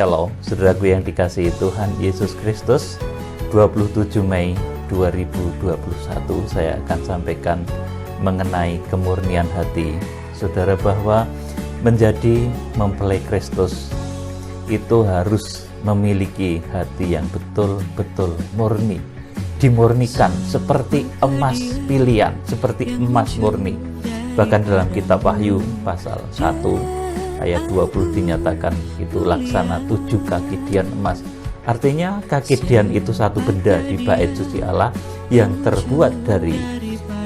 Shalom, saudaraku yang dikasihi Tuhan Yesus Kristus. 27 Mei 2021 saya akan sampaikan mengenai kemurnian hati. Saudara, bahwa menjadi mempelai Kristus itu harus memiliki hati yang betul-betul murni, dimurnikan seperti emas pilihan, seperti emas murni. Bahkan dalam kitab Wahyu pasal 1 ayat 20 dinyatakan itu laksana 7 kaki dian emas. Artinya kaki dian itu satu benda di bait suci Allah yang terbuat dari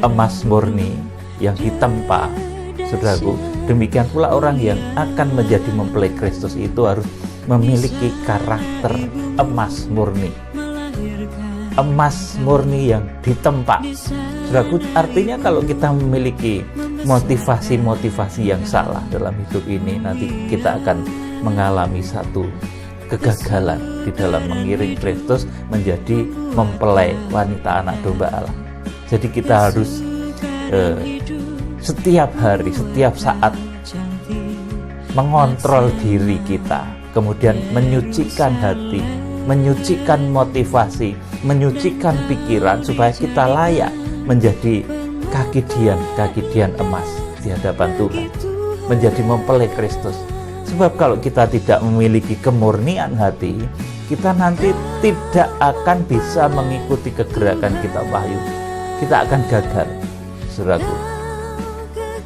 emas murni yang ditempa. Saudaraku, demikian pula orang yang akan menjadi mempelai Kristus itu harus memiliki karakter emas murni. Emas murni yang ditempa. Saudaraku, artinya kalau kita memiliki motivasi-motivasi yang salah dalam hidup ini, nanti kita akan mengalami satu kegagalan di dalam mengiring Kristus menjadi mempelai wanita anak domba Allah. Jadi kita harus setiap hari, setiap saat mengontrol diri kita, kemudian menyucikan hati, menyucikan motivasi, menyucikan pikiran supaya kita layak menjadi kaki dian emas di hadapan Tuhan, menjadi mempelai Kristus. Sebab kalau kita tidak memiliki kemurnian hati, kita nanti tidak akan bisa mengikuti kegerakan kitab Wahyu. Kita akan gagal, saudaraku.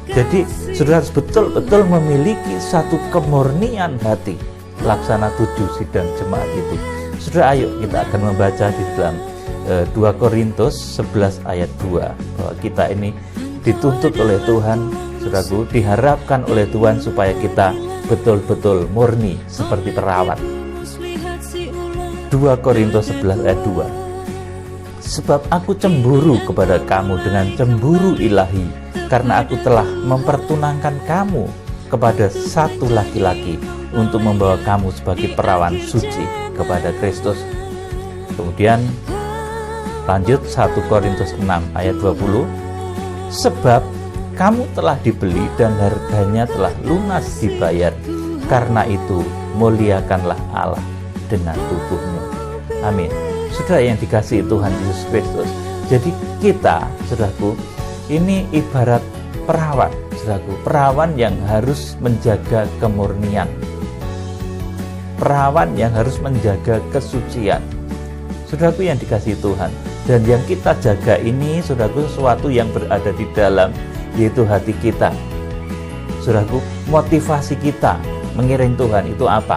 Jadi saudara harus betul-betul memiliki satu kemurnian hati, laksana 7 sidang jemaat itu. Saudara, ayo kita akan membaca di dalam 2 Korintus 11 ayat 2, bahwa kita ini dituntut oleh Tuhan, saudaraku, diharapkan oleh Tuhan supaya kita betul-betul murni seperti perawat. 2 Korintus 11 ayat 2. Sebab aku cemburu kepada kamu dengan cemburu ilahi, karena aku telah mempertunangkan kamu kepada satu laki-laki untuk membawa kamu sebagai perawan suci kepada Kristus. Kemudian lanjut 1 Korintus 6 ayat 20. Sebab kamu telah dibeli dan harganya telah lunas dibayar. Karena itu muliakanlah Allah dengan tubuhmu. Amin. Saudara yang dikasihi Tuhan Yesus Kristus. Jadi kita, saudaraku, ini ibarat perawan, saudaraku, perawan yang harus menjaga kemurnian, perawan yang harus menjaga kesucian. Saudaraku yang dikasihi Tuhan, dan yang kita jaga ini, saudaraku, sesuatu yang berada di dalam, yaitu hati kita. Saudaraku, motivasi kita mengiring Tuhan itu apa?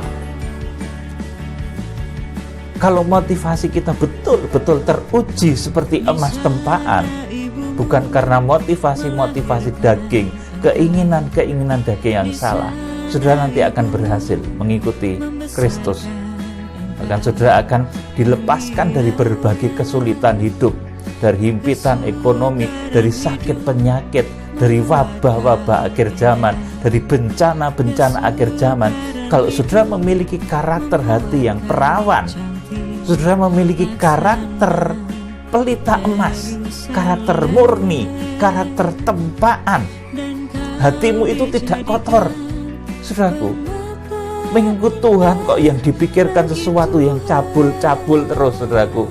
Kalau motivasi kita betul-betul teruji seperti emas tempaan, bukan karena motivasi-motivasi daging, keinginan-keinginan daging yang salah, saudara nanti akan berhasil mengikuti Kristus. Bahkan saudara akan dilepaskan dari berbagai kesulitan hidup, dari himpitan ekonomi, dari sakit penyakit, dari wabah-wabah akhir zaman, dari bencana-bencana akhir zaman. Kalau saudara memiliki karakter hati yang perawan, saudara memiliki karakter pelita emas, karakter murni, karakter tempaan, hatimu itu tidak kotor. Saudaraku, mengikut Tuhan kok yang dipikirkan sesuatu yang cabul-cabul terus, saudaraku,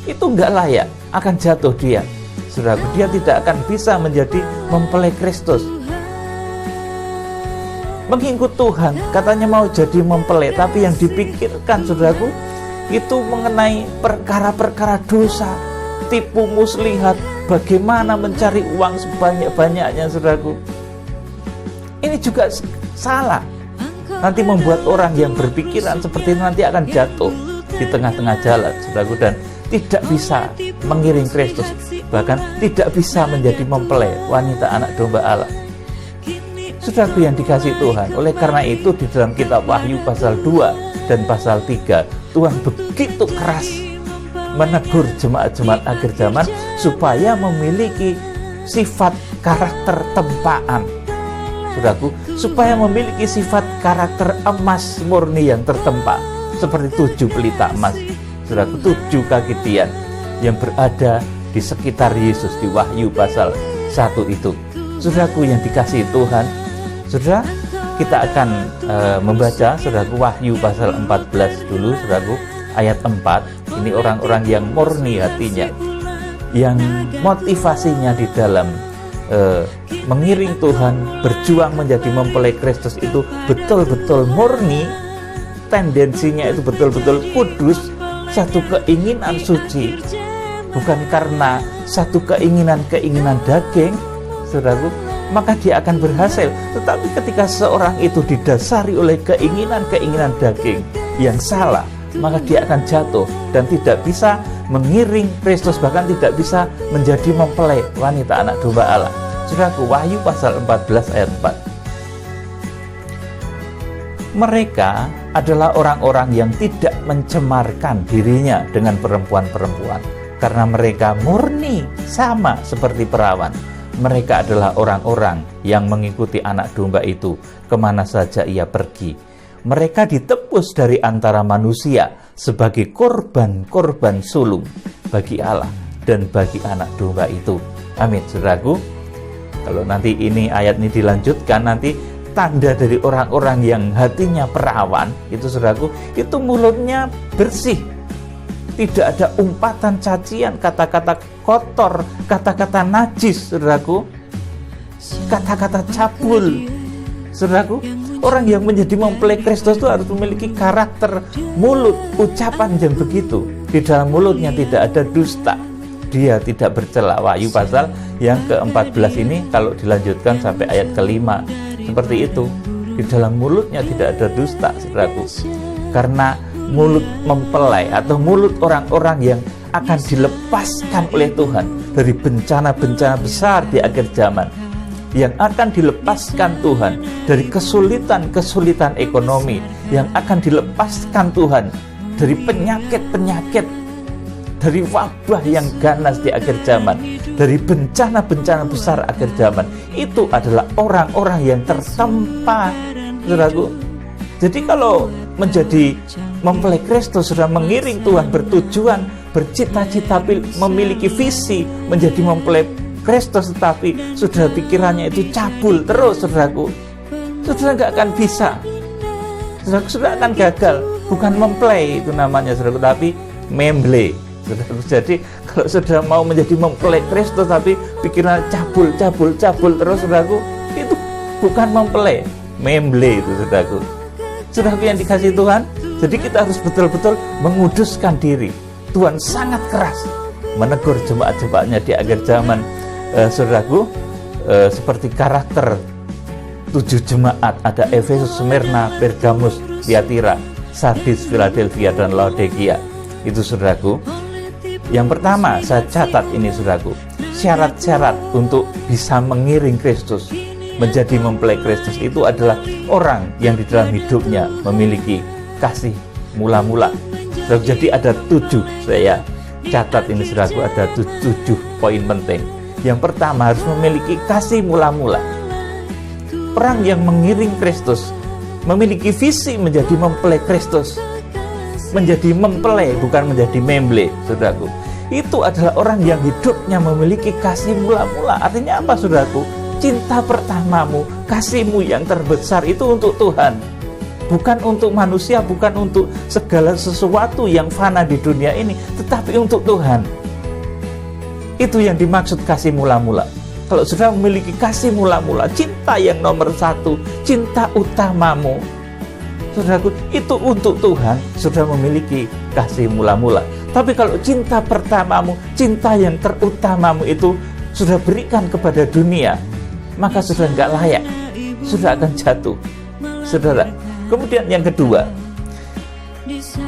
itu enggak layak, akan jatuh dia. Saudaraku, dia tidak akan bisa menjadi mempelai Kristus. Mengikut Tuhan katanya mau jadi mempelai, tapi yang dipikirkan, saudaraku, itu mengenai perkara-perkara dosa, tipu muslihat, bagaimana mencari uang sebanyak-banyaknya, saudaraku. Ini juga salah. Nanti membuat orang yang berpikiran seperti itu nanti akan jatuh di tengah-tengah jalan, saudaraku, dan tidak bisa mengiring Kristus, bahkan tidak bisa menjadi mempelai wanita anak domba Allah. Saudaraku yang dikasihi Tuhan, oleh karena itu di dalam kitab Wahyu pasal 2 dan pasal 3, Tuhan begitu keras menegur jemaat-jemaat akhir zaman supaya memiliki sifat karakter tempaan. Saudaraku, supaya memiliki sifat karakter emas murni yang tertempa, seperti 7 pelita emas, saudaraku, 7 kaki dian yang berada di sekitar Yesus di Wahyu pasal 1 itu. Saudaraku yang dikasihi Tuhan, saudara, kita akan membaca saudaraku Wahyu pasal 14 dulu saudaraku, ayat 4. Ini orang-orang yang murni hatinya, yang motivasinya di dalam mengiring Tuhan, berjuang menjadi mempelai Kristus itu betul-betul murni, tendensinya itu betul-betul kudus, satu keinginan suci, bukan karena satu keinginan daging, saudaraku, maka dia akan berhasil. Tetapi ketika seorang itu didasari oleh keinginan daging yang salah, maka dia akan jatuh dan tidak bisa mengiring Kristus, bahkan tidak bisa menjadi mempelai wanita anak domba Allah. Saudaraku, Wahyu pasal 14 ayat 4. Mereka adalah orang-orang yang tidak mencemarkan dirinya dengan perempuan-perempuan, karena mereka murni sama seperti perawan. Mereka adalah orang-orang yang mengikuti anak domba itu kemana saja ia pergi. Mereka ditebus dari antara manusia sebagai korban-korban sulung bagi Allah dan bagi anak domba itu. Amin, saudaraku. Kalau nanti ini ayat ini dilanjutkan, nanti tanda dari orang-orang yang hatinya perawan itu, saudaraku, itu mulutnya bersih, tidak ada umpatan, cacian, kata-kata kotor, kata-kata najis, saudaraku, kata-kata cabul, saudaraku. Orang yang menjadi mempelai Kristus itu harus memiliki karakter mulut, ucapan yang begitu. Di dalam mulutnya tidak ada dusta, dia tidak bercela. Wahyu pasal yang ke-14 ini kalau dilanjutkan sampai ayat ke-5 seperti itu. Di dalam mulutnya tidak ada dusta, saudaraku. Karena mulut mempelai atau mulut orang-orang yang akan dilepaskan oleh Tuhan dari bencana-bencana besar di akhir zaman, yang akan dilepaskan Tuhan dari kesulitan-kesulitan ekonomi, yang akan dilepaskan Tuhan dari penyakit-penyakit, dari wabah yang ganas di akhir zaman, dari bencana-bencana besar akhir zaman. Itu adalah orang-orang yang tertempa, saudaraku. Jadi kalau menjadi mempelai Kristus, sudah mengiring Tuhan, bertujuan, bercita-cita, memiliki visi menjadi mempelai Kristus, tetapi sudah pikirannya itu cabul terus, saudaraku, sudah nggak akan bisa, saudaraku, sudah akan gagal. Bukan mempelai itu namanya, saudaraku, tapi memble, saudaraku. Jadi kalau sudah mau menjadi mempelai Kristus tapi pikiran cabul terus, saudaraku, itu bukan mempelai, memble itu, saudaraku. Saudaraku yang dikasihi Tuhan, jadi kita harus betul-betul menguduskan diri. Tuhan sangat keras menegur jemaat-jemaatnya di akhir zaman, saudaraku, seperti karakter 7 jemaat. Ada Efesus, Smyrna, Pergamus, Tiatira, Sardis, Philadelphia, dan Laodikia. Itu, saudaraku. Yang pertama saya catat ini, saudaraku, syarat-syarat untuk bisa mengiring Kristus, menjadi mempelai Kristus, itu adalah orang yang di dalam hidupnya memiliki kasih mula-mula. Jadi ada 7, saya catat ini, saudaraku, ada 7 poin penting. Yang pertama, harus memiliki kasih mula-mula. Orang yang mengiring Kristus memiliki visi menjadi mempelai Kristus, menjadi mempelai, bukan menjadi memble, saudaraku. Itu adalah orang yang hidupnya memiliki kasih mula-mula. Artinya apa, saudaraku? Cinta pertamamu, kasihmu yang terbesar itu untuk Tuhan, bukan untuk manusia, bukan untuk segala sesuatu yang fana di dunia ini, tetapi untuk Tuhan. Itu yang dimaksud kasih mula-mula. Kalau sudah memiliki kasih mula-mula, cinta yang nomor 1, cinta utamamu, saudaraku, itu untuk Tuhan, sudah memiliki kasih mula-mula. Tapi kalau cinta pertamamu, cinta yang terutamamu itu sudah berikan kepada dunia, maka sudah nggak layak, sudah akan jatuh, saudara. Kemudian yang kedua,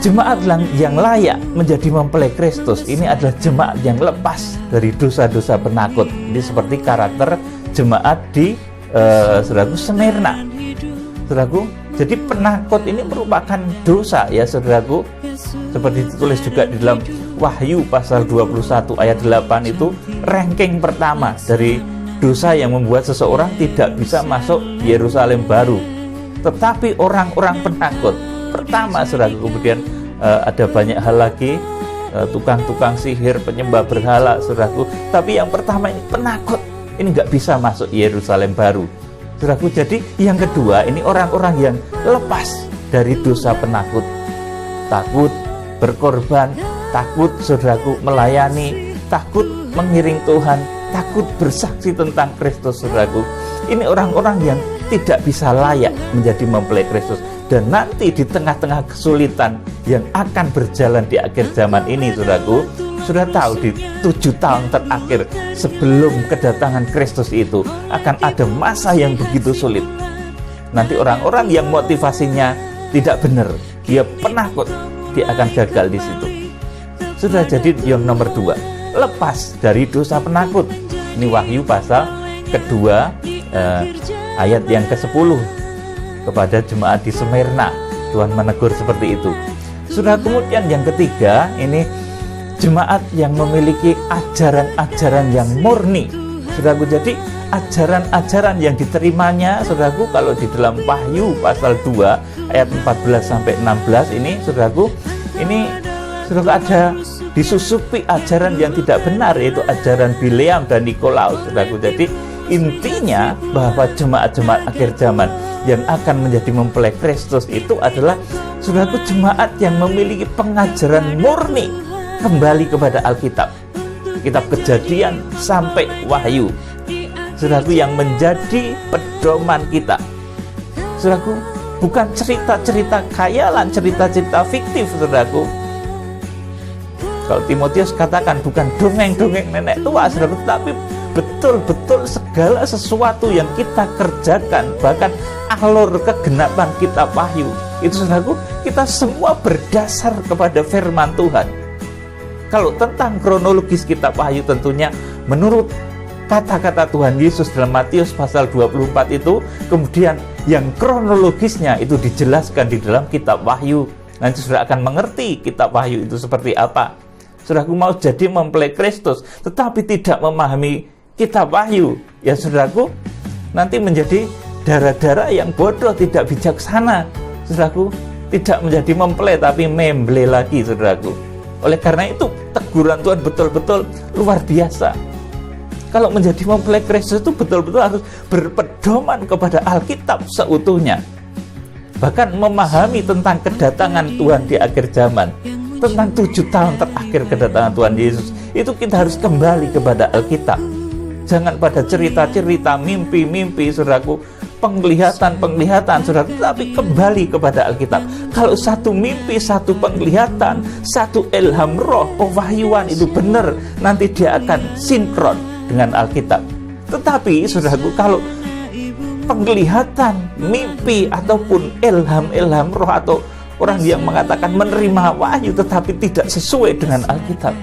jemaat yang layak menjadi mempelai Kristus ini adalah jemaat yang lepas dari dosa-dosa penakut. Ini seperti karakter jemaat di saudaraku, Smyrna, saudaraku. Jadi penakut ini merupakan dosa, ya, saudaraku. Seperti ditulis juga di dalam Wahyu pasal 21 ayat 8 itu, ranking pertama dari dosa yang membuat seseorang tidak bisa masuk Yerusalem baru, tetapi orang-orang penakut. Pertama, saudaraku. Kemudian ada banyak hal lagi, tukang-tukang sihir, penyembah berhala, saudaraku. Tapi yang pertama ini penakut, ini nggak bisa masuk Yerusalem baru, Saudaraku, jadi yang kedua ini orang-orang yang lepas dari dosa penakut, takut berkorban, takut saudaraku melayani, takut mengiring Tuhan, takut bersaksi tentang Kristus. Saudaraku, ini orang-orang yang tidak bisa layak menjadi mempelai Kristus. Dan nanti di tengah-tengah kesulitan yang akan berjalan di akhir zaman ini, saudaraku, sudah tahu di 7 tahun terakhir sebelum kedatangan Kristus itu akan ada masa yang begitu sulit. Nanti orang-orang yang motivasinya tidak benar, dia penakut, dia akan gagal di situ. Sudah, jadi yang nomor 2, lepas dari dosa penakut. Ini Wahyu pasal kedua ayat yang ke-10 kepada jemaat di Smyrna. Tuhan menegur seperti itu. Sudah, kemudian yang ketiga ini jemaat yang memiliki ajaran-ajaran yang murni. Saudaraku, jadi ajaran-ajaran yang diterimanya, saudaraku, kalau di dalam Wahyu pasal 2 ayat 14 sampai 16 ini, saudaraku, ini saudaraku ada disusupi ajaran yang tidak benar, yaitu ajaran Bileam dan Nikolaus. Saudaraku, jadi intinya bahwa jemaat-jemaat akhir zaman yang akan menjadi mempelai Kristus itu adalah, saudaraku, jemaat yang memiliki pengajaran murni kembali kepada Alkitab, kitab Kejadian sampai Wahyu. Saudaraku, yang menjadi pedoman kita. Saudaraku, bukan cerita-cerita khayalan, cerita-cerita fiktif, saudaraku. Kalau Timotius katakan bukan dongeng-dongeng nenek tua, saudaraku, tapi betul-betul segala sesuatu yang kita kerjakan, bahkan alur kegenapan kitab Wahyu itu, saudaraku, kita semua berdasar kepada firman Tuhan. Kalau tentang kronologis kitab Wahyu, tentunya menurut kata-kata Tuhan Yesus dalam Matius pasal 24 itu, kemudian yang kronologisnya itu dijelaskan di dalam kitab Wahyu. Nanti sudah akan mengerti kitab Wahyu itu seperti apa. Saudaraku, mau jadi mempelai Kristus tetapi tidak memahami kitab Wahyu, ya saudaraku, nanti menjadi darah-darah yang bodoh, tidak bijaksana. Saudaraku, tidak menjadi mempelai tapi memble lagi, saudaraku. Oleh karena itu, teguran Tuhan betul-betul luar biasa. Kalau menjadi mempelai Kristus itu betul-betul harus berpedoman kepada Alkitab seutuhnya. Bahkan memahami tentang kedatangan Tuhan di akhir zaman, tentang 7 tahun terakhir kedatangan Tuhan Yesus, itu kita harus kembali kepada Alkitab. Jangan pada cerita-cerita, mimpi-mimpi, saudaraku, penglihatan, saudaraku, tapi kembali kepada Alkitab. Kalau satu mimpi, satu penglihatan, satu ilham roh, pewahyuan itu benar, nanti dia akan sinkron dengan Alkitab. Tetapi, saudaraku, kalau penglihatan, mimpi, ataupun ilham roh, atau orang yang mengatakan menerima wahyu tetapi tidak sesuai dengan Alkitab,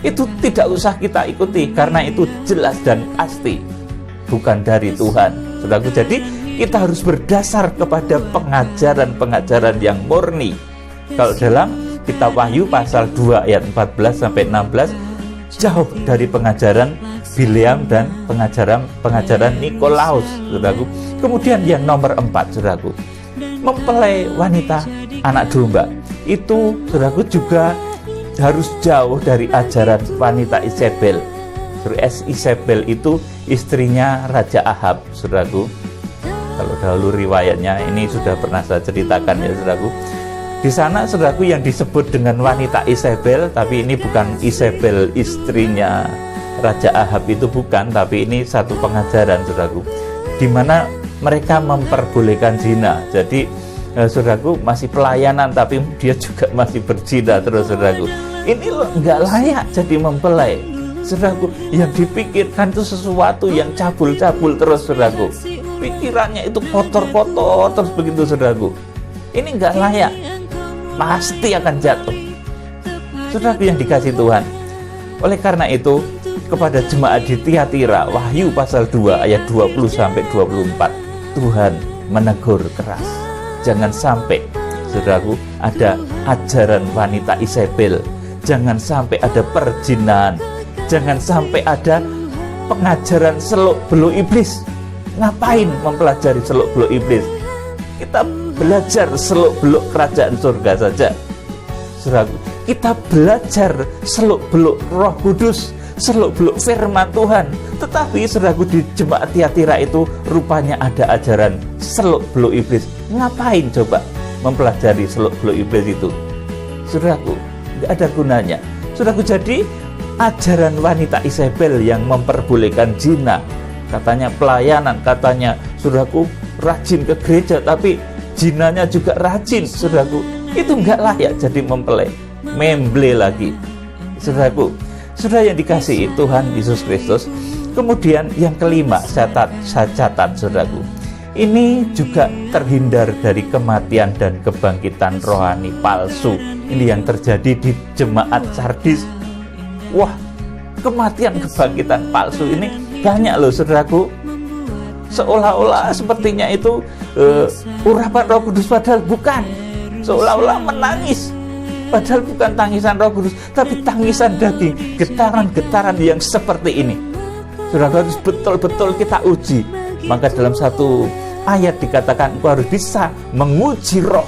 itu tidak usah kita ikuti, karena itu jelas dan pasti bukan dari Tuhan, saudaraku. Jadi kita harus berdasar kepada pengajaran-pengajaran yang murni. Kalau dalam kitab Wahyu pasal 2 ayat 14 sampai 16, jauh dari pengajaran Bileam dan pengajaran Nikolaus, saudaraku. Kemudian yang nomor 4, saudaraku, mempelai wanita anak domba itu, saudaraku, juga harus jauh dari ajaran wanita Isabel. Isabel itu istrinya Raja Ahab, saudaraku. Kalau dahulu riwayatnya ini sudah pernah saya ceritakan, ya saudaraku. Di sana, saudaraku, yang disebut dengan wanita Isabel, tapi ini bukan Isabel istrinya Raja Ahab, itu bukan, tapi ini satu pengajaran, saudaraku, di mana mereka memperbolehkan zina. Jadi saudaraku, masih pelayanan tapi dia juga masih berzina terus, saudaraku. Ini nggak layak jadi mempelai, saudaraku. Yang dipikirkan itu sesuatu yang cabul-cabul terus, saudaraku. Pikirannya itu kotor-kotor terus begitu, saudaraku. Ini nggak layak, pasti akan jatuh, saudaraku yang dikasih Tuhan. Oleh karena itu, kepada jemaat di Tiatira, Wahyu pasal 2 ayat 20 sampai 24, Tuhan menegur keras. Jangan sampai, saudaraku, ada ajaran wanita Isabel. Jangan sampai ada perzinahan. Jangan sampai ada pengajaran seluk-beluk iblis. Ngapain mempelajari seluk-beluk iblis? Kita belajar seluk-beluk kerajaan surga saja, saudaraku. Kita belajar seluk-beluk Roh Kudus, seluk-beluk firman Tuhan. Tetapi saudaraku, di jemaat Tiatira itu rupanya ada ajaran seluk-beluk iblis. Ngapain coba mempelajari seluk-beluk iblis itu? Saudaraku, tidak ada gunanya. Saudaraku, jadi ajaran wanita Isabel yang memperbolehkan zina, katanya pelayanan, katanya saudaraku rajin ke gereja, tapi zinanya juga rajin, saudaraku, itu enggak layak jadi mempelai, memble lagi. Saudaraku, saudara yang dikasihi Tuhan Yesus Kristus. Kemudian yang kelima, saya catat saudaraku, ini juga terhindar dari kematian dan kebangkitan rohani palsu. Ini yang terjadi di jemaat Sardis. Wah, kematian kebangkitan palsu ini banyak loh saudaraku. Seolah-olah sepertinya itu urapan Roh Kudus, padahal bukan. Seolah-olah menangis, padahal bukan tangisan Roh Kudus, tapi tangisan daging, getaran-getaran yang seperti ini. Saudara, harus betul-betul kita uji. Maka dalam satu ayat dikatakan engkau harus bisa menguji roh.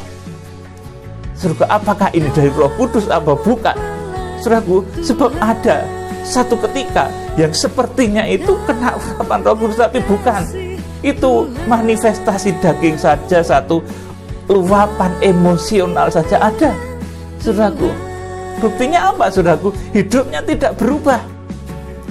Saudara, apakah ini dari Roh Kudus apa bukan? Saudaraku, sebab ada satu ketika yang sepertinya itu kena urapan Roh Kudus tapi bukan. Itu manifestasi daging saja, satu luapan emosional saja ada. Saudaraku, buktinya apa saudaraku? Hidupnya tidak berubah.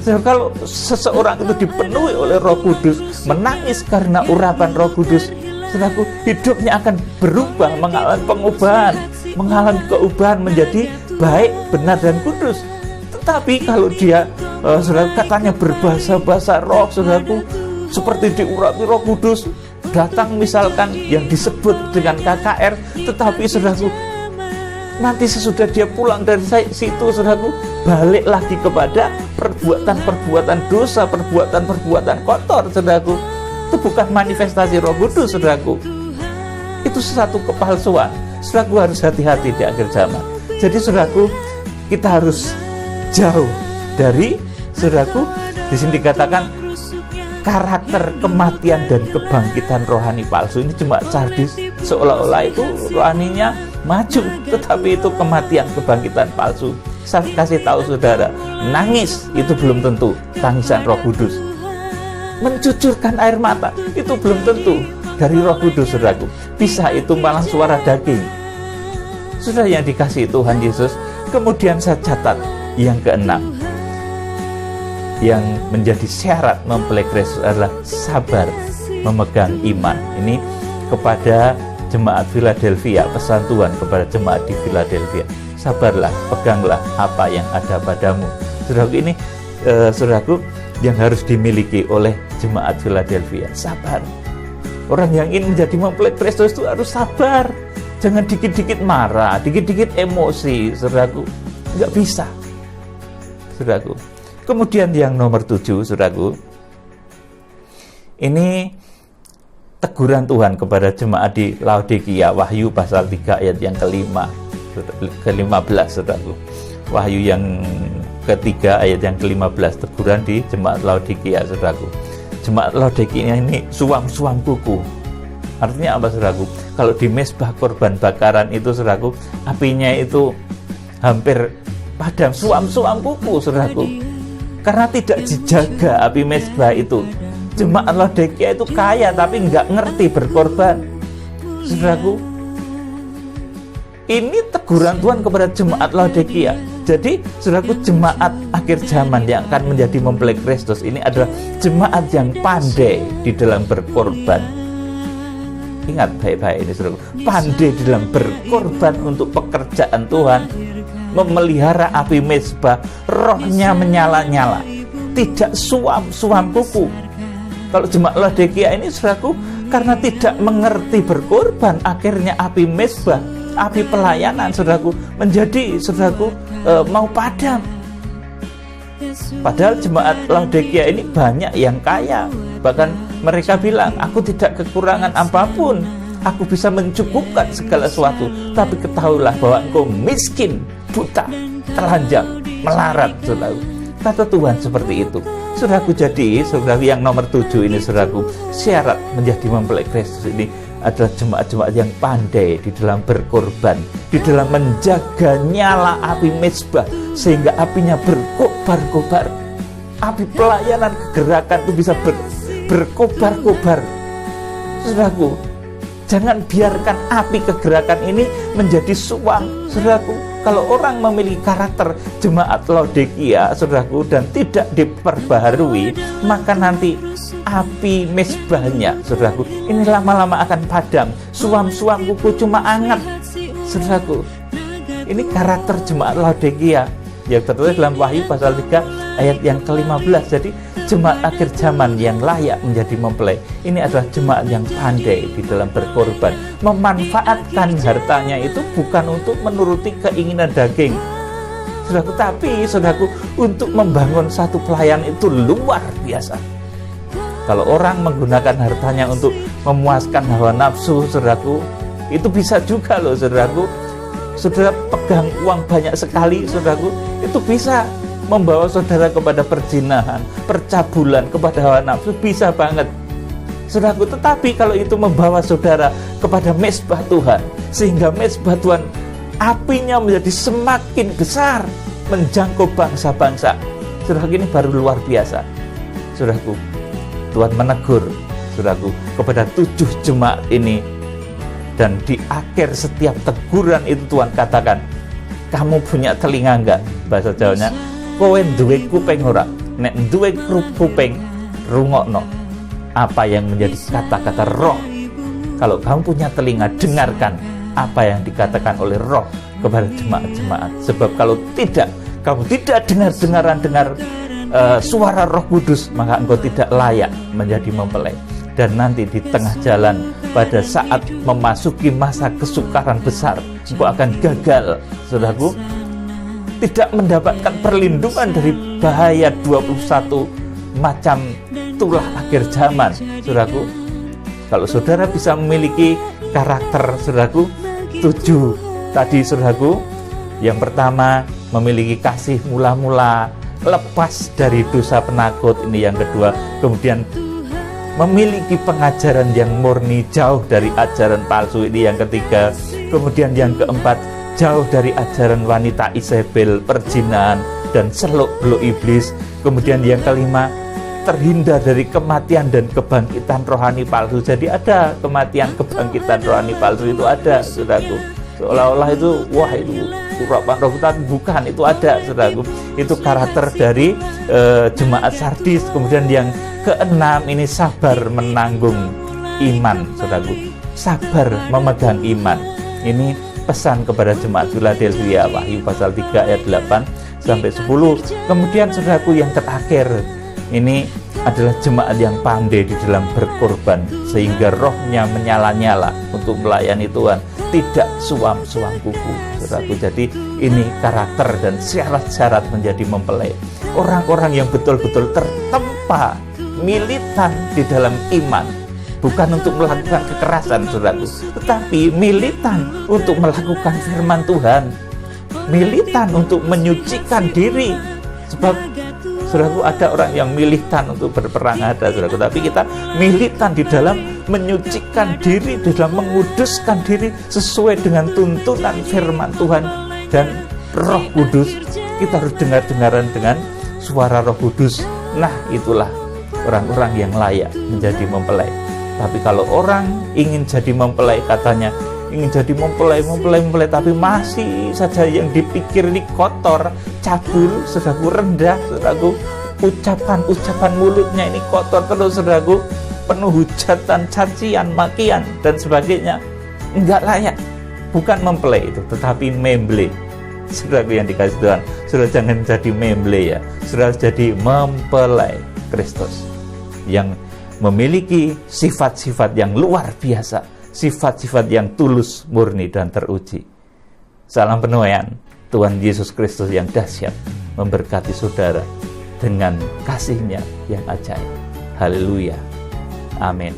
Saudara, kalau seseorang itu dipenuhi oleh Roh Kudus, menangis karena urapan Roh Kudus, saudaraku, hidupnya akan berubah, mengalami pengubahan, mengalami keubahan menjadi baik, benar, dan kudus. Tetapi kalau dia saudara, katanya berbahasa-bahasa roh, saudaraku, seperti diurapi Roh Kudus, datang misalkan yang disebut dengan KKR, tetapi saudaraku, nanti sesudah dia pulang dari situ, saudaraku, balik lagi kepada perbuatan-perbuatan dosa, perbuatan-perbuatan kotor, saudaraku. Itu bukan manifestasi Roh Kudus, saudaraku. Itu satu kepalsuan. Saudaraku, harus hati-hati di akhir zaman. Jadi saudaraku, kita harus jauh dari, saudaraku, di sini dikatakan karakter kematian dan kebangkitan rohani palsu. Ini cuma Sardis, seolah-olah itu rohaninya maju, tetapi itu kematian kebangkitan palsu. Saya kasih tahu saudara, nangis itu belum tentu tangisan Roh Kudus. Mencucurkan air mata itu belum tentu dari Roh Kudus, saudaraku. Bisa itu malah suara daging. Saudara yang dikasihi Tuhan Yesus. Kemudian saya catat yang keenam, yang menjadi syarat mempelai Kristus adalah sabar memegang iman. Ini kepada jemaat Philadelphia, pesan Tuhan kepada jemaat di Philadelphia. Sabarlah, peganglah apa yang ada padamu. Saudaraku, ini saudaraku, yang harus dimiliki oleh jemaat Philadelphia, sabar. Orang yang ingin menjadi mempelai Kristus itu harus sabar. Jangan dikit-dikit marah, dikit-dikit emosi, saudaraku. Nggak bisa, saudaraku. Kemudian yang nomor 7, saudaraku, ini teguran Tuhan kepada jemaat di Laodikia, Wahyu pasal 3 ayat yang ke-15, saudaraku. Wahyu yang ketiga ayat yang ke-15, teguran di jemaat Laodikia, saudaraku. Jemaat Laodikia ini suam-suam kuku. Artinya apa, saudaraku? Kalau di mezbah korban bakaran itu, saudaraku, apinya itu hampir padam, suam-suam kuku, saudaraku. Karena tidak dijaga api mezbah itu. Jemaat Laodikia itu kaya tapi nggak ngerti berkorban, saudaraku. Ini teguran Tuhan kepada jemaat Laodikia. Jadi, saudaraku, jemaat akhir zaman yang akan menjadi mempelai Kristus ini adalah jemaat yang pandai di dalam berkorban. Ingat baik-baik ini, saudaraku, pandai di dalam berkorban untuk pekerjaan Tuhan, memelihara api mezbah, rohnya menyala-nyala, tidak suam-suam kuku. Kalau jemaat Laodikia ini, saudaraku, karena tidak mengerti berkorban, akhirnya api mezbah, api pelayanan, saudaraku, menjadi, saudaraku, mau padam. Padahal jemaat Laodikia ini banyak yang kaya. Bahkan mereka bilang, aku tidak kekurangan apapun, aku bisa mencukupkan segala sesuatu. Tapi ketahuilah bahwa engkau miskin, buta, telanjang, melarat, saudaraku. Kata Tuhan seperti itu. Saudaraku, jadi saudaraku yang nomor 7 ini, saudaraku, syarat menjadi mempelai Kristus ini adalah jemaat-jemaat yang pandai di dalam berkorban, di dalam menjaga nyala api mezbah sehingga apinya berkobar-kobar. api pelayanan kegerakan itu bisa berkobar-kobar. Saudaraku, jangan biarkan api kegerakan ini menjadi suam. Saudaraku, kalau orang memiliki karakter jemaat Laodikia, saudaraku, dan tidak diperbaharui, maka nanti api mesbahnya, saudaraku, ini lama-lama akan padam. Suam-suam kuku cuma anget. Saudaraku, ini karakter jemaat Laodikia yang tertulis dalam Wahyu pasal 3 ayat yang ke-15. Jadi jemaat akhir zaman yang layak menjadi mempelai ini adalah jemaat yang pandai di dalam berkorban, memanfaatkan hartanya itu bukan untuk menuruti keinginan daging, saudaraku, tapi saudaraku untuk membangun satu pelayan itu luar biasa. Kalau orang menggunakan hartanya untuk memuaskan hawa nafsu, saudaraku, itu bisa juga loh, saudaraku. Saudara pegang uang banyak sekali, saudaraku, itu bisa membawa saudara kepada perzinahan, percabulan, kepada hawa nafsu, bisa banget, saudaraku. Tetapi kalau itu membawa saudara kepada mezbah Tuhan, sehingga mezbah Tuhan apinya menjadi semakin besar, menjangkau bangsa-bangsa, saudaraku, ini baru luar biasa. Saudaraku, Tuhan menegur, saudaraku, kepada 7 jemaat ini. Dan di akhir setiap teguran itu Tuhan katakan, kamu punya telinga enggak? Bahasa Jawanya, kowe duwe kuping ora? Nek duwe kuping, rungokno apa yang menjadi kata-kata roh. Kalau kamu punya telinga, dengarkan apa yang dikatakan oleh roh kepada jemaat-jemaat. Sebab kalau tidak, kamu tidak dengar suara Roh Kudus, maka engkau tidak layak menjadi mempelai. Dan nanti di tengah jalan, pada saat memasuki masa kesukaran besar, engkau akan gagal, saudaraku, tidak mendapatkan perlindungan dari bahaya 21 macam tulah akhir zaman, saudaraku. Kalau saudara bisa memiliki karakter, saudaraku, 7 tadi, saudaraku. Yang pertama, memiliki kasih mula-mula, lepas dari dosa penakut, ini yang kedua. Kemudian memiliki pengajaran yang murni, jauh dari ajaran palsu, ini yang ketiga. Kemudian yang keempat, jauh dari ajaran wanita Isabel, perzinahan, dan seluk-beluk iblis. Kemudian yang kelima, terhindar dari kematian dan kebangkitan rohani palsu. Jadi ada kematian, kebangkitan rohani palsu, itu ada, saudaraku. Seolah-olah itu, wah itu urapan roh, tapi bukan, itu ada, saudaraku. Itu karakter dari jemaat Sardis. Kemudian yang keenam, ini sabar menanggung iman, saudaraku. Sabar memegang iman. Ini pesan kepada jemaat Philadelphia, Wahyu pasal 3 ayat 8 sampai 10. Kemudian saudaraku yang terakhir, ini adalah jemaat yang pandai di dalam berkorban, sehingga rohnya menyala-nyala untuk melayani Tuhan, tidak suam-suam kuku, saudaraku. Jadi ini karakter dan syarat-syarat menjadi mempelai. Orang-orang yang betul-betul tertempa, militan di dalam iman, bukan untuk melakukan kekerasan, saudaraku, tetapi militan untuk melakukan firman Tuhan, militan untuk menyucikan diri. Sebab saudaraku, ada orang yang militan untuk berperang, ada, saudaraku, tapi kita militan di dalam menyucikan diri, di dalam menguduskan diri sesuai dengan tuntunan firman Tuhan dan Roh Kudus. Kita harus dengar-dengaran dengan suara Roh Kudus. Nah, itulah orang-orang yang layak menjadi mempelai. Tapi kalau orang ingin jadi mempelai, katanya ingin jadi mempelai, tapi masih saja yang dipikir ini kotor, cabul, saudaraku, rendah, saudaraku, ucapan mulutnya ini kotor terus, saudaraku, penuh hujatan, cacian, makian, dan sebagainya. Enggak layak. Bukan mempelai itu, tetapi memble. Saudaraku yang dikasih Tuhan, saudara jangan jadi memble ya, saudara jadi mempelai Kristus yang memiliki sifat-sifat yang luar biasa, sifat-sifat yang tulus, murni, dan teruji. Salam penuaian Tuhan Yesus Kristus yang dahsyat memberkati saudara dengan kasih-Nya yang ajaib. Haleluya. Amin.